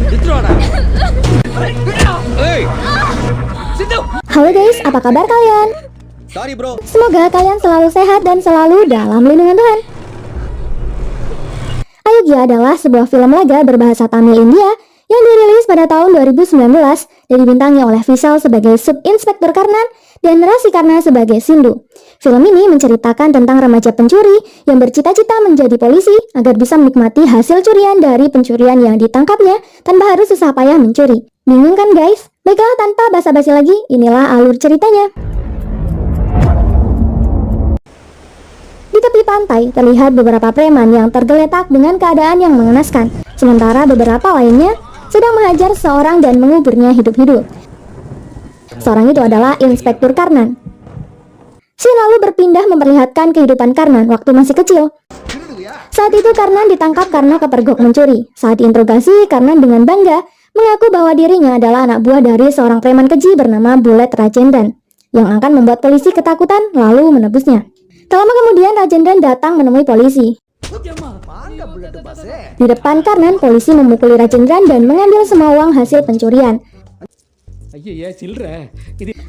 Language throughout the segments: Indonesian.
Halo guys, apa kabar kalian? Sorry bro. Semoga kalian selalu sehat dan selalu dalam lindungan Tuhan. Ayodhya adalah sebuah film laga berbahasa Tamil India yang dirilis pada tahun 2019 dan dibintangi oleh Vishal sebagai Sub-Inspektur Karnan dan Rasi Karna sebagai Sindhu. Film ini menceritakan tentang remaja pencuri yang bercita-cita menjadi polisi agar bisa menikmati hasil curian dari pencurian yang ditangkapnya tanpa harus susah payah mencuri. Bingung kan guys? Baiklah, tanpa basa-basi lagi, inilah alur ceritanya. Di tepi pantai terlihat beberapa preman yang tergeletak dengan keadaan yang mengenaskan, sementara beberapa lainnya sedang menghajar seorang dan menguburnya hidup-hidup. Seorang itu adalah Inspektur Karnan. Scene lalu berpindah memperlihatkan kehidupan Karnan waktu masih kecil. Saat itu Karnan ditangkap karena kepergok mencuri. Saat diinterogasi, Karnan dengan bangga mengaku bahwa dirinya adalah anak buah dari seorang preman keji bernama Bullet Rajendran yang akan membuat polisi ketakutan lalu menebusnya. Tak lama kemudian Rajendran datang menemui polisi. Di depan Karnan, polisi memukuli Rajendran dan mengambil semua uang hasil pencurian,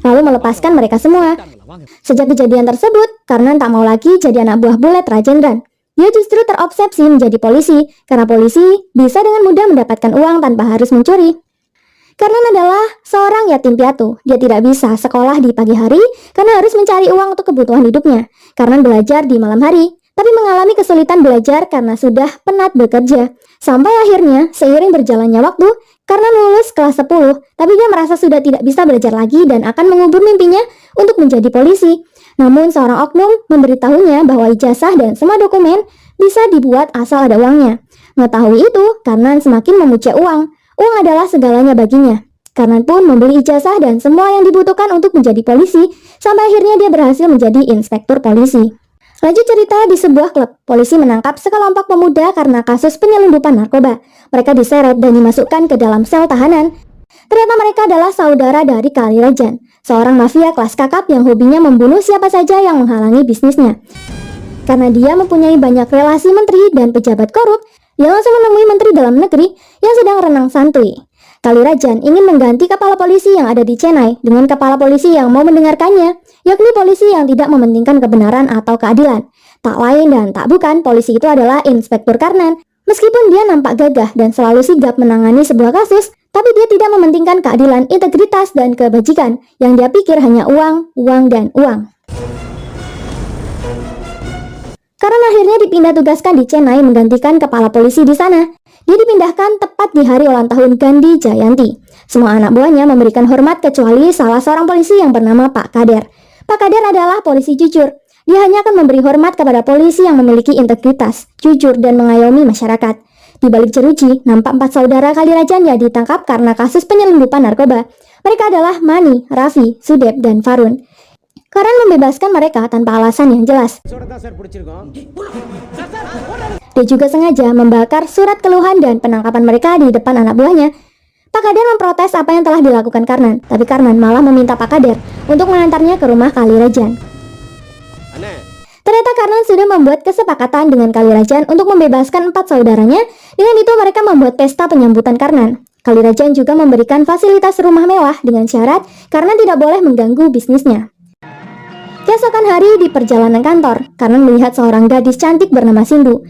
lalu melepaskan mereka semua. Sejak kejadian tersebut, Karnan tak mau lagi jadi anak buah Bullet Rajendran. Dia justru terobsesi menjadi polisi, karena polisi bisa dengan mudah mendapatkan uang tanpa harus mencuri. Karnan adalah seorang yatim piatu. Dia tidak bisa sekolah di pagi hari karena harus mencari uang untuk kebutuhan hidupnya. Karnan belajar di malam hari, tapi mengalami kesulitan belajar karena sudah penat bekerja. Sampai akhirnya, seiring berjalannya waktu, Karnan lulus kelas 10, tapi dia merasa sudah tidak bisa belajar lagi dan akan mengubur mimpinya untuk menjadi polisi. Namun seorang oknum memberitahunya bahwa ijazah dan semua dokumen bisa dibuat asal ada uangnya. Mengetahui itu, Karnan semakin memuja uang. Uang adalah segalanya baginya. Karnan pun membeli ijazah dan semua yang dibutuhkan untuk menjadi polisi, sampai akhirnya dia berhasil menjadi inspektur polisi. Lanjut cerita, di sebuah klub, polisi menangkap sekelompok pemuda karena kasus penyelundupan narkoba. Mereka diseret dan dimasukkan ke dalam sel tahanan. Ternyata mereka adalah saudara dari Kalirajan, seorang mafia kelas kakap yang hobinya membunuh siapa saja yang menghalangi bisnisnya. Karena dia mempunyai banyak relasi menteri dan pejabat korup, dia langsung menemui menteri dalam negeri yang sedang renang santuy. Kalirajan ingin mengganti kepala polisi yang ada di Chennai dengan kepala polisi yang mau mendengarkannya, yakni polisi yang tidak mementingkan kebenaran atau keadilan. Tak lain dan tak bukan, polisi itu adalah Inspektur Karnan. Meskipun dia nampak gagah dan selalu sigap menangani sebuah kasus, tapi dia tidak mementingkan keadilan, integritas, dan kebajikan. Yang dia pikir hanya uang, uang, dan uang. Karena akhirnya dipindah tugaskan di Chennai menggantikan kepala polisi di sana. Dia dipindahkan tepat di hari ulang tahun Gandhi Jayanti. Semua anak buahnya memberikan hormat kecuali salah seorang polisi yang bernama Pak Kader. Pak Kader adalah polisi jujur. Dia hanya akan memberi hormat kepada polisi yang memiliki integritas, jujur, dan mengayomi masyarakat. Di balik jeruji, nampak 4 saudara Kalirajan yang ditangkap karena kasus penyelundupan narkoba. Mereka adalah Mani, Raffi, Sudep, dan Farun. Karena membebaskan mereka tanpa alasan yang jelas. Dia juga sengaja membakar surat keluhan dan penangkapan mereka di depan anak buahnya. Pak Kader memprotes apa yang telah dilakukan Karnan, tapi Karnan malah meminta Pak Kader untuk mengantarnya ke rumah Kalirajan. Ternyata Karnan sudah membuat kesepakatan dengan Kalirajan untuk membebaskan 4 saudaranya. Dengan itu mereka membuat pesta penyambutan Karnan. Kalirajan juga memberikan fasilitas rumah mewah dengan syarat Karnan tidak boleh mengganggu bisnisnya. Keesokan hari di perjalanan kantor, Karnan melihat seorang gadis cantik bernama Sindhu.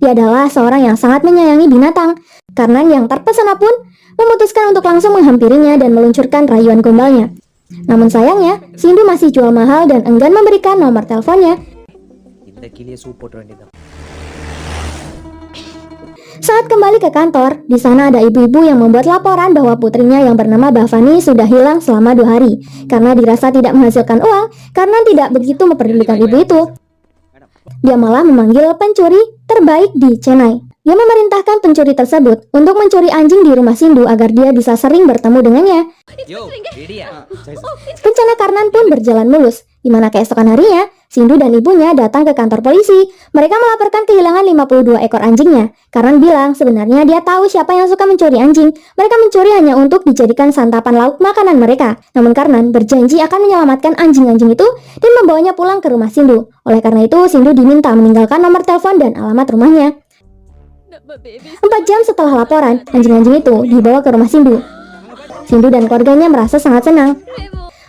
Dia adalah seorang yang sangat menyayangi binatang. Karnan yang terpesona pun memutuskan untuk langsung menghampirinya dan meluncurkan rayuan gombalnya. Namun sayangnya, Sindhu masih jual mahal dan enggan memberikan nomor teleponnya. Saat kembali ke kantor, di sana ada ibu-ibu yang membuat laporan bahwa putrinya yang bernama Bhavani sudah hilang selama 2 hari. Karena dirasa tidak menghasilkan uang, karena tidak begitu memperdulikan ibu itu. Dia malah memanggil pencuri terbaik di Chennai. Dia memerintahkan pencuri tersebut untuk mencuri anjing di rumah Sindhu agar dia bisa sering bertemu dengannya. Rencana Karnan pun berjalan mulus, di mana keesokan harinya, Sindhu dan ibunya datang ke kantor polisi. Mereka melaporkan kehilangan 52 ekor anjingnya. Karnan bilang sebenarnya dia tahu siapa yang suka mencuri anjing. Mereka mencuri hanya untuk dijadikan santapan lauk makanan mereka. Namun Karnan berjanji akan menyelamatkan anjing-anjing itu dan membawanya pulang ke rumah Sindhu. Oleh karena itu, Sindhu diminta meninggalkan nomor telepon dan alamat rumahnya. 4 jam setelah laporan, anjing-anjing itu dibawa ke rumah Sindu. Sindu dan keluarganya merasa sangat senang.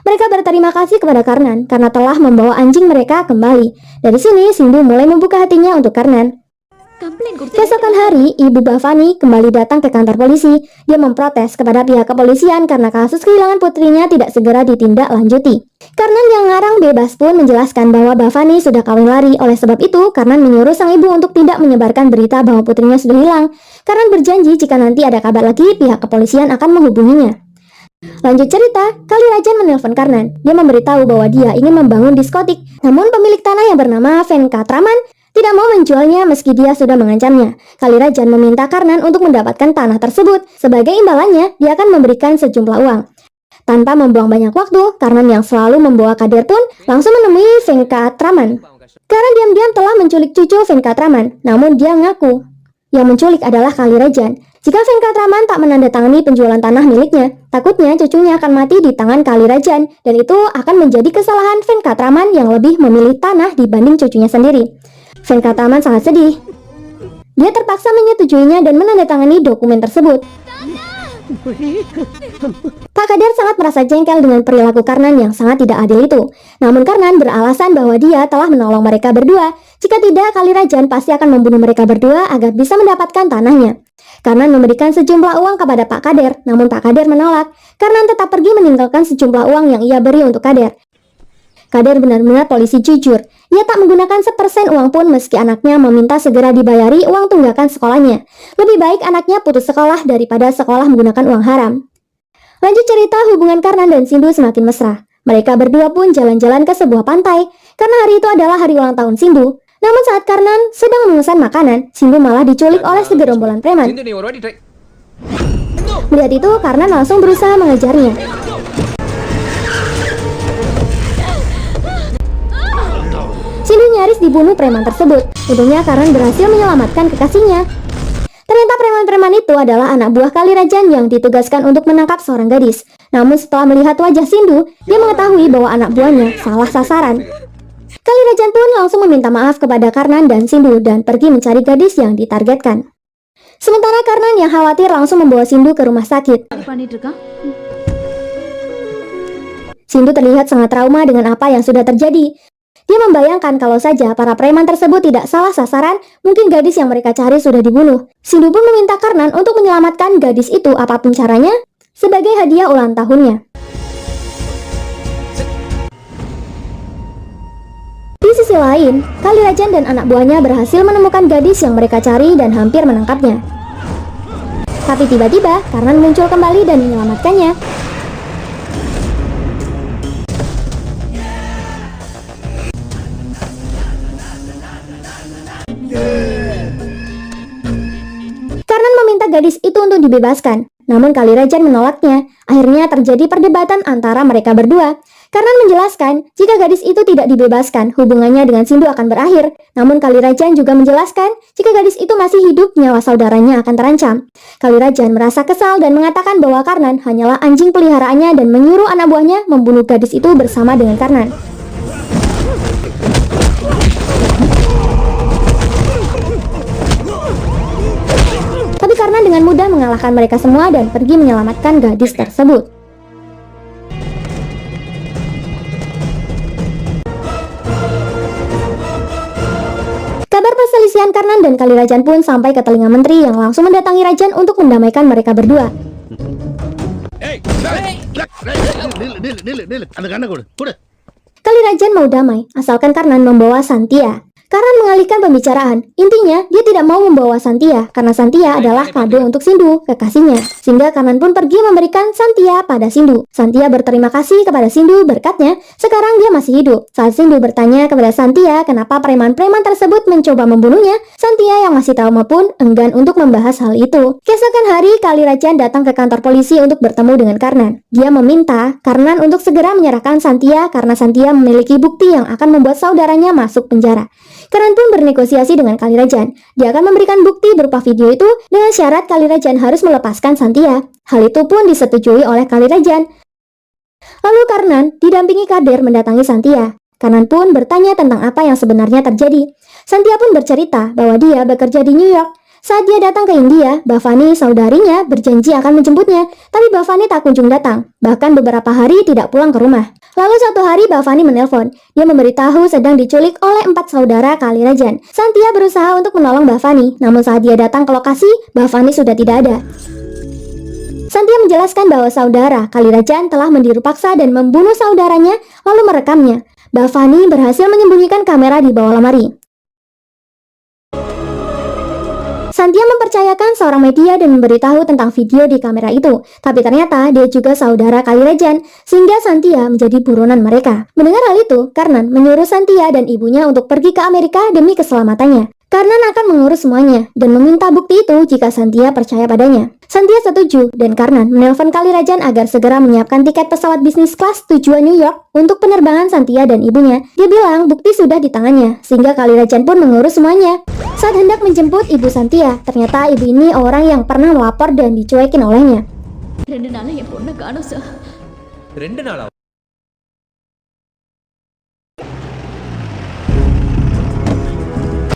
Mereka berterima kasih kepada Karnan karena telah membawa anjing mereka kembali. Dari sini, Sindu mulai membuka hatinya untuk Karnan. Keesokan hari, Ibu Bhavani kembali datang ke kantor polisi. Dia memprotes kepada pihak kepolisian karena kasus kehilangan putrinya tidak segera ditindaklanjuti. Karnan yang ngarang bebas pun menjelaskan bahwa Bhavani sudah kawin lari. Oleh sebab itu, Karnan menyuruh sang ibu untuk tidak menyebarkan berita bahwa putrinya sudah hilang. Karnan berjanji jika nanti ada kabar lagi, pihak kepolisian akan menghubunginya. Lanjut cerita, Kalirajan menelpon Karnan. Dia memberitahu bahwa dia ingin membangun diskotik. Namun pemilik tanah yang bernama Venkatraman tidak mau menjualnya meski dia sudah mengancamnya. Kalirajan meminta Karnan untuk mendapatkan tanah tersebut. Sebagai imbalannya, dia akan memberikan sejumlah uang. Tanpa membuang banyak waktu, Karnan yang selalu membawa Kader pun langsung menemui Venkatraman. Karena diam-diam telah menculik cucu Venkatraman, namun dia ngaku yang menculik adalah Kalirajan. Jika Venkatraman tak menandatangani penjualan tanah miliknya, takutnya cucunya akan mati di tangan Kalirajan, dan itu akan menjadi kesalahan Venkatraman yang lebih memilih tanah dibanding cucunya sendiri. Venkatraman sangat sedih. Dia terpaksa menyetujuinya dan menandatangani dokumen tersebut. Pak Kader sangat merasa jengkel dengan perilaku Karnan yang sangat tidak adil itu. Namun Karnan beralasan bahwa dia telah menolong mereka berdua. Jika tidak, Kalirajan pasti akan membunuh mereka berdua agar bisa mendapatkan tanahnya. Karnan memberikan sejumlah uang kepada Pak Kader, namun Pak Kader menolak. Karnan tetap pergi meninggalkan sejumlah uang yang ia beri untuk Kader. Kader benar-benar polisi jujur. Ia tak menggunakan sepersen uang pun meski anaknya meminta segera dibayari uang tunggakan sekolahnya. Lebih baik anaknya putus sekolah daripada sekolah menggunakan uang haram. Lanjut cerita, hubungan Karnan dan Sindu semakin mesra. Mereka berdua pun jalan-jalan ke sebuah pantai karena hari itu adalah hari ulang tahun Sindu. Namun saat Karnan sedang memesan makanan, Sindu malah diculik oleh segerombolan preman. Melihat itu, Karnan langsung berusaha mengejarnya. Sindu nyaris dibunuh preman tersebut. Untungnya Karnan berhasil menyelamatkan kekasihnya. Ternyata preman-preman itu adalah anak buah Kalirajan yang ditugaskan untuk menangkap seorang gadis. Namun setelah melihat wajah Sindu, dia mengetahui bahwa anak buahnya salah sasaran. Kalirajan pun langsung meminta maaf kepada Karnan dan Sindu dan pergi mencari gadis yang ditargetkan. Sementara Karnan yang khawatir langsung membawa Sindu ke rumah sakit. Sindu terlihat sangat trauma dengan apa yang sudah terjadi. Dia membayangkan kalau saja para preman tersebut tidak salah sasaran, mungkin gadis yang mereka cari sudah dibunuh. Sindu pun meminta Karnan untuk menyelamatkan gadis itu apapun caranya sebagai hadiah ulang tahunnya. Di sisi lain, Kalirajan dan anak buahnya berhasil menemukan gadis yang mereka cari dan hampir menangkapnya. Tapi tiba-tiba Karnan muncul kembali dan menyelamatkannya. Karnan meminta gadis itu untuk dibebaskan, namun Kalirajan menolaknya. Akhirnya terjadi perdebatan antara mereka berdua. Karnan menjelaskan jika gadis itu tidak dibebaskan, hubungannya dengan Sindu akan berakhir. Namun Kalirajan juga menjelaskan jika gadis itu masih hidup, nyawa saudaranya akan terancam. Kalirajan merasa kesal dan mengatakan bahwa Karnan hanyalah anjing peliharaannya dan menyuruh anak buahnya membunuh gadis itu bersama dengan Karnan. Tapi Karnan dengan mudah mengalahkan mereka semua dan pergi menyelamatkan gadis tersebut. Kabar perselisihan Karnan dan Kalirajan pun sampai ke telinga menteri yang langsung mendatangi Rajan untuk mendamaikan mereka berdua. Kalirajan mau damai, asalkan Karnan membawa Santia. Karnan mengalihkan pembicaraan. Intinya, dia tidak mau membawa Santia karena Santia adalah kado untuk Sindu, kekasihnya. Sehingga Karnan pun pergi memberikan Santia pada Sindu. Santia berterima kasih kepada Sindu berkatnya sekarang dia masih hidup. Saat Sindu bertanya kepada Santia kenapa preman-preman tersebut mencoba membunuhnya, Santia yang masih trauma pun enggan untuk membahas hal itu. Keesokan hari, Kalirajan datang ke kantor polisi untuk bertemu dengan Karnan. Dia meminta Karnan untuk segera menyerahkan Santia karena Santia memiliki bukti yang akan membuat saudaranya masuk penjara. Karnan pun bernegosiasi dengan Kalirajan. Dia akan memberikan bukti berupa video itu dengan syarat Kalirajan harus melepaskan Santia. Hal itu pun disetujui oleh Kalirajan. Lalu Karnan didampingi Kader mendatangi Santia. Karnan pun bertanya tentang apa yang sebenarnya terjadi. Santia pun bercerita bahwa dia bekerja di New York. Saat dia datang ke India, Bhavani, saudarinya, berjanji akan menjemputnya. Tapi Bhavani tak kunjung datang, bahkan beberapa hari tidak pulang ke rumah. Lalu suatu hari Bhavani menelpon. Dia memberitahu sedang diculik oleh 4 saudara Kalirajan. Santia berusaha untuk menolong Bhavani, namun saat dia datang ke lokasi, Bhavani sudah tidak ada. Santia menjelaskan bahwa saudara Kalirajan telah meniru paksa dan membunuh saudaranya lalu merekamnya. Bhavani berhasil menyembunyikan kamera di bawah lemari. Santia mempercayakan seorang media dan memberitahu tentang video di kamera itu. Tapi ternyata dia juga saudara Kalirajan, sehingga Santia menjadi buronan mereka. Mendengar hal itu, Karnan menyuruh Santia dan ibunya untuk pergi ke Amerika demi keselamatannya. Karnan akan mengurus semuanya dan meminta bukti itu jika Santia percaya padanya. Santia setuju dan Karnan menelpon Kalirajan agar segera menyiapkan tiket pesawat bisnis kelas tujuan New York untuk penerbangan Santia dan ibunya. Dia bilang bukti sudah di tangannya, sehingga Kalirajan pun mengurus semuanya. Saat hendak menjemput ibu Santia, ternyata ibu ini orang yang pernah melapor dan dicuekin olehnya.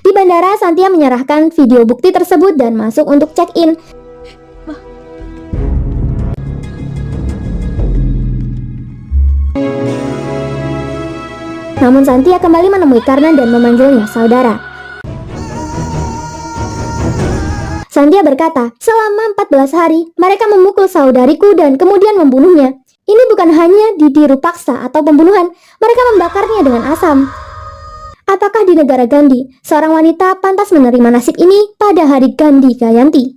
Di bandara, Santia menyerahkan video bukti tersebut dan masuk untuk check-in. Namun Santia kembali menemui Karnan dan memanggilnya saudara. Santia berkata, selama 14 hari, mereka memukul saudariku dan kemudian membunuhnya. Ini bukan hanya ditiru paksa atau pembunuhan, mereka membakarnya dengan asam. Apakah di negara Gandhi, seorang wanita pantas menerima nasib ini pada hari Gandhi Gayanti?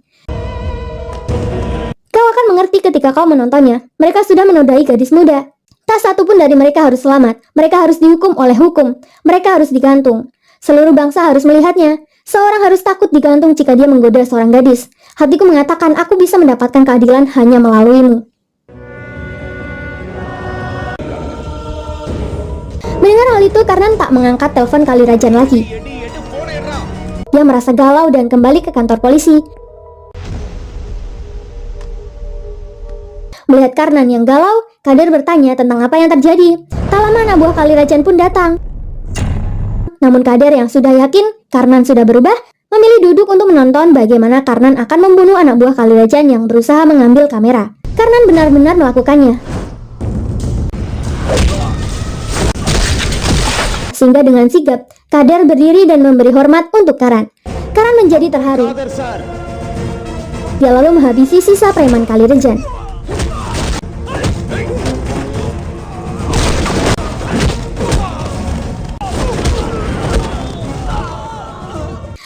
Kau akan mengerti ketika kau menontonnya. Mereka sudah menodai gadis muda. Tak satu pun dari mereka harus selamat. Mereka harus dihukum oleh hukum. Mereka harus digantung. Seluruh bangsa harus melihatnya. Seorang harus takut digantung jika dia menggoda seorang gadis. Hatiku mengatakan aku bisa mendapatkan keadilan hanya melaluimu. Mendengar hal itu, Karnan tak mengangkat telepon Kalirajan lagi. Dia merasa galau dan kembali ke kantor polisi. Melihat Karnan yang galau, Kader bertanya tentang apa yang terjadi. Tak lama anak buah Kalirajan pun datang. Namun Kader yang sudah yakin Karnan sudah berubah, memilih duduk untuk menonton bagaimana Karnan akan membunuh anak buah Kalirajan yang berusaha mengambil kamera. Karnan benar-benar melakukannya. Sehingga dengan sigap, Kader berdiri dan memberi hormat untuk Karan. Karan menjadi terharu. Dia lalu menghabisi sisa preman Kalirajan.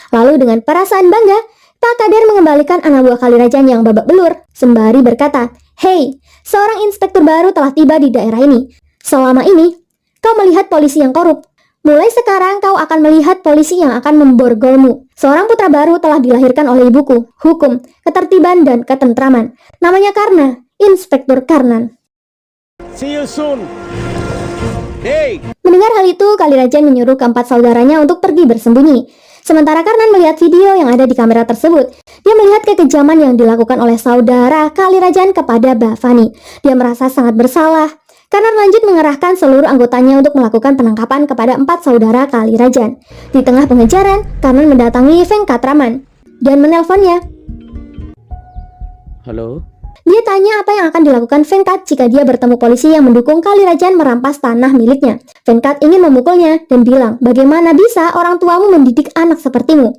Lalu dengan perasaan bangga, Pak Kader mengembalikan anak buah Kalirajan yang babak belur, sembari berkata, "Hei, seorang inspektur baru telah tiba di daerah ini. Selama ini, kau melihat polisi yang korup. Mulai sekarang kau akan melihat polisi yang akan memborgolmu. Seorang putra baru telah dilahirkan oleh ibuku, hukum, ketertiban, dan ketentraman. Namanya Karna, Inspektur Karnan." See you soon. Hey. Mendengar hal itu, Kalirajan menyuruh keempat saudaranya untuk pergi bersembunyi. Sementara Karnan melihat video yang ada di kamera tersebut, dia melihat kekejaman yang dilakukan oleh saudara Kalirajan kepada Bhavani. Dia merasa sangat bersalah. Karnan lanjut mengerahkan seluruh anggotanya untuk melakukan penangkapan kepada 4 saudara Kalirajan. Di tengah pengejaran, Karnan mendatangi Venkatraman dan menelponnya. Halo. Dia tanya apa yang akan dilakukan Venkat jika dia bertemu polisi yang mendukung Kalirajan merampas tanah miliknya. Venkat ingin memukulnya dan bilang, bagaimana bisa orang tuamu mendidik anak sepertimu?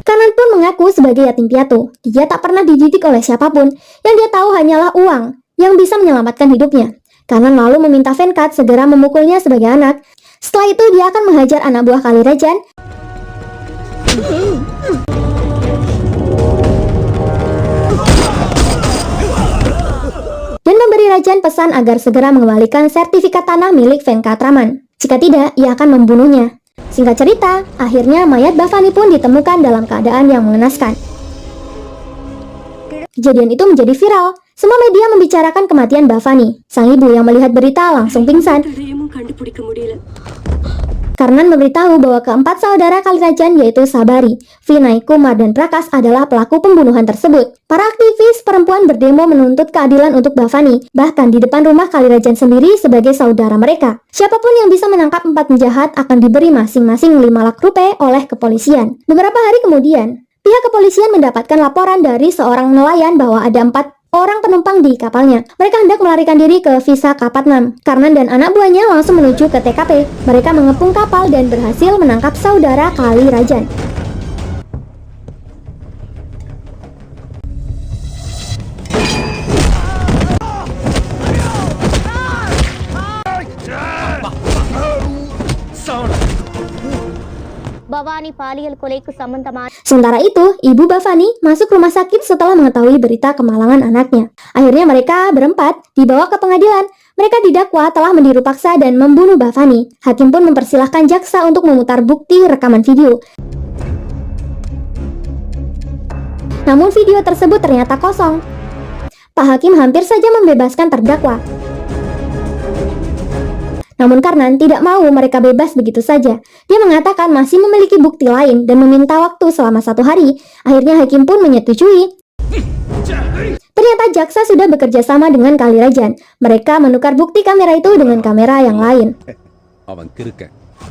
Karnan pun mengaku sebagai yatim piatu. Dia tak pernah dididik oleh siapapun. Yang dia tahu hanyalah uang yang bisa menyelamatkan hidupnya. Karnan lalu meminta Venkat segera memukulnya sebagai anak. Setelah itu dia akan menghajar anak buah Kalirajan dan memberi Rajan pesan agar segera mengembalikan sertifikat tanah milik Venkatraman. Jika tidak, ia akan membunuhnya. Singkat cerita, akhirnya mayat Bhavani pun ditemukan dalam keadaan yang mengenaskan. Kejadian itu menjadi viral. Semua media membicarakan kematian Bhavani. Sang ibu yang melihat berita langsung pingsan. Karnan memberitahu bahwa keempat saudara Kalirajan yaitu Sabari, Vinay, Kumar, dan Prakas adalah pelaku pembunuhan tersebut. Para aktivis perempuan berdemo menuntut keadilan untuk Bhavani, bahkan di depan rumah Kalirajan sendiri sebagai saudara mereka. Siapapun yang bisa menangkap 4 penjahat akan diberi masing-masing 5 lakh rupiah oleh kepolisian. Beberapa hari kemudian, pihak kepolisian mendapatkan laporan dari seorang nelayan bahwa ada 4 orang penumpang di kapalnya. Mereka hendak melarikan diri ke Visakhapatnam. Karnan dan anak buahnya langsung menuju ke TKP. Mereka mengepung kapal dan berhasil menangkap saudara Kalirajan. Bhavani பாலியல் கொலைக்கு சம்பந்தமான Sementara itu, ibu Bhavani masuk rumah sakit setelah mengetahui berita kemalangan anaknya. Akhirnya mereka berempat dibawa ke pengadilan. Mereka didakwa telah meniru paksa dan membunuh Bhavani. Hakim pun mempersilahkan jaksa untuk memutar bukti rekaman video. Namun video tersebut ternyata kosong. Pak Hakim hampir saja membebaskan terdakwa. Namun Karnan tidak mau mereka bebas begitu saja. Dia mengatakan masih memiliki bukti lain dan meminta waktu selama 1 hari. Akhirnya hakim pun menyetujui. Ternyata jaksa sudah bekerja sama dengan Kalirajan. Mereka menukar bukti kamera itu dengan kamera yang lain.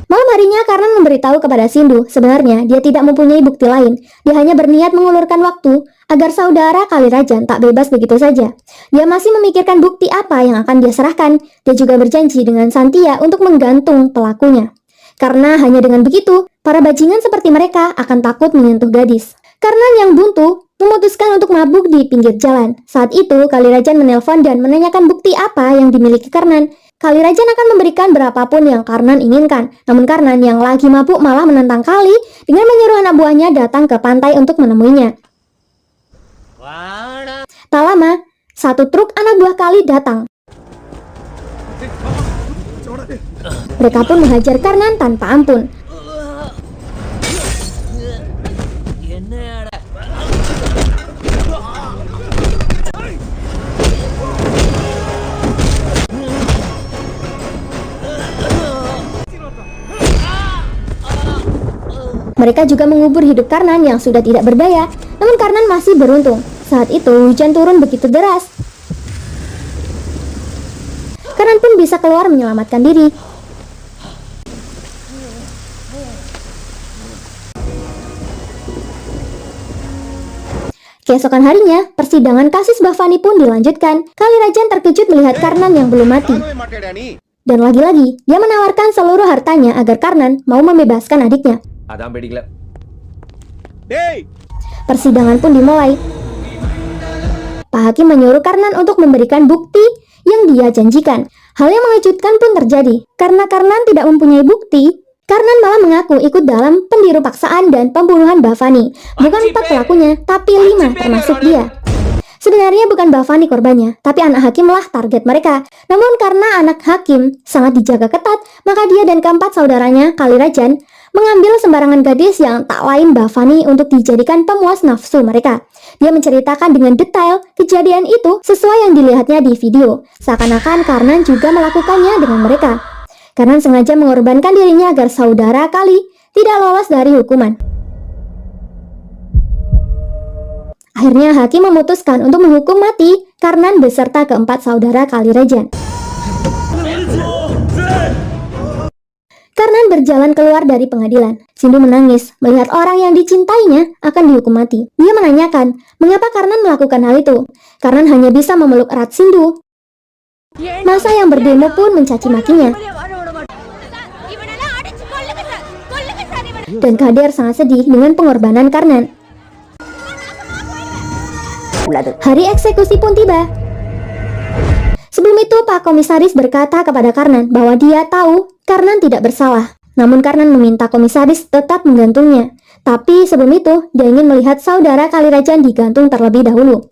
Malam harinya Karnan memberitahu kepada Sindhu, sebenarnya dia tidak mempunyai bukti lain. Dia hanya berniat mengulurkan waktu agar saudara Kalirajan tak bebas begitu saja. Dia masih memikirkan bukti apa yang akan dia serahkan. Dia juga berjanji dengan Santia untuk menggantung pelakunya. Karena hanya dengan begitu, para bajingan seperti mereka akan takut menyentuh gadis. Karnan yang buntu memutuskan untuk mabuk di pinggir jalan. Saat itu Kalirajan menelpon dan menanyakan bukti apa yang dimiliki Karnan. Kalirajan akan memberikan berapapun yang Karnan inginkan. Namun Karnan yang lagi mabuk malah menentang Kali dengan menyuruh anak buahnya datang ke pantai untuk menemuinya. Tak lama, 1 truk anak buah Kali datang. Mereka pun menghajar Karnan tanpa ampun. Mereka juga mengubur hidup Karnan yang sudah tidak berdaya. Namun Karnan masih beruntung. Saat itu hujan turun begitu deras. Karnan pun bisa keluar menyelamatkan diri. Keesokan harinya, persidangan kasus Bhavani pun dilanjutkan. Kalirajan terkejut melihat Karnan yang belum mati. Dan lagi-lagi, dia menawarkan seluruh hartanya agar Karnan mau membebaskan adiknya. Persidangan pun dimulai. Pak Hakim menyuruh Karnan untuk memberikan bukti yang dia janjikan. Hal yang mengejutkan pun terjadi. Karena Karnan tidak mempunyai bukti, Karnan malah mengaku ikut dalam pendiru paksaan dan pembunuhan Bhavani. Bukan 4 pelakunya, tapi 5 termasuk dia. Sebenarnya bukan Bhavani korbannya, tapi anak hakimlah target mereka. Namun karena anak hakim sangat dijaga ketat, maka dia dan keempat saudaranya, Kalirajan, mengambil sembarangan gadis yang tak lain Bhavani untuk dijadikan pemuas nafsu mereka. Dia menceritakan dengan detail kejadian itu sesuai yang dilihatnya di video. Seakan-akan Karnan juga melakukannya dengan mereka. Karnan sengaja mengorbankan dirinya agar saudara Kali tidak lolos dari hukuman. Akhirnya hakim memutuskan untuk menghukum mati Karnan beserta keempat saudara Kalirajan. Karnan berjalan keluar dari pengadilan. Sindhu menangis melihat orang yang dicintainya akan dihukum mati. Dia menanyakan mengapa Karnan melakukan hal itu. Karnan hanya bisa memeluk erat Sindhu. Masa yang berdemo pun mencaci makinya. Dan Kader sangat sedih dengan pengorbanan Karnan. Hari eksekusi pun tiba. Sebelum itu Pak Komisaris berkata kepada Karnan bahwa dia tahu Karnan tidak bersalah. Namun Karnan meminta komisaris tetap menggantungnya. Tapi sebelum itu dia ingin melihat saudara Kalirajan digantung terlebih dahulu.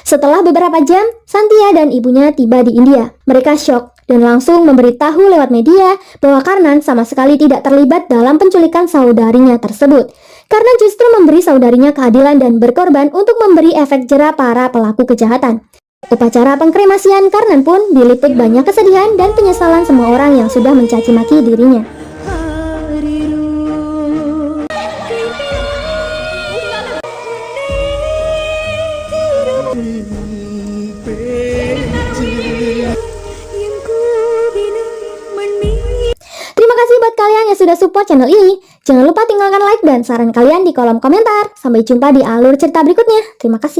Setelah beberapa jam, Santia dan ibunya tiba di India. Mereka syok dan langsung memberitahu lewat media bahwa Karnan sama sekali tidak terlibat dalam penculikan saudarinya tersebut. Karena justru memberi saudarinya keadilan dan berkorban untuk memberi efek jera para pelaku kejahatan. Upacara pengkremasian Karnan pun diliput banyak kesedihan dan penyesalan semua orang yang sudah mencaci maki dirinya. Terima kasih buat kalian yang sudah support channel ini. Jangan lupa tinggalkan like dan saran kalian di kolom komentar. Sampai jumpa di alur cerita berikutnya. Terima kasih.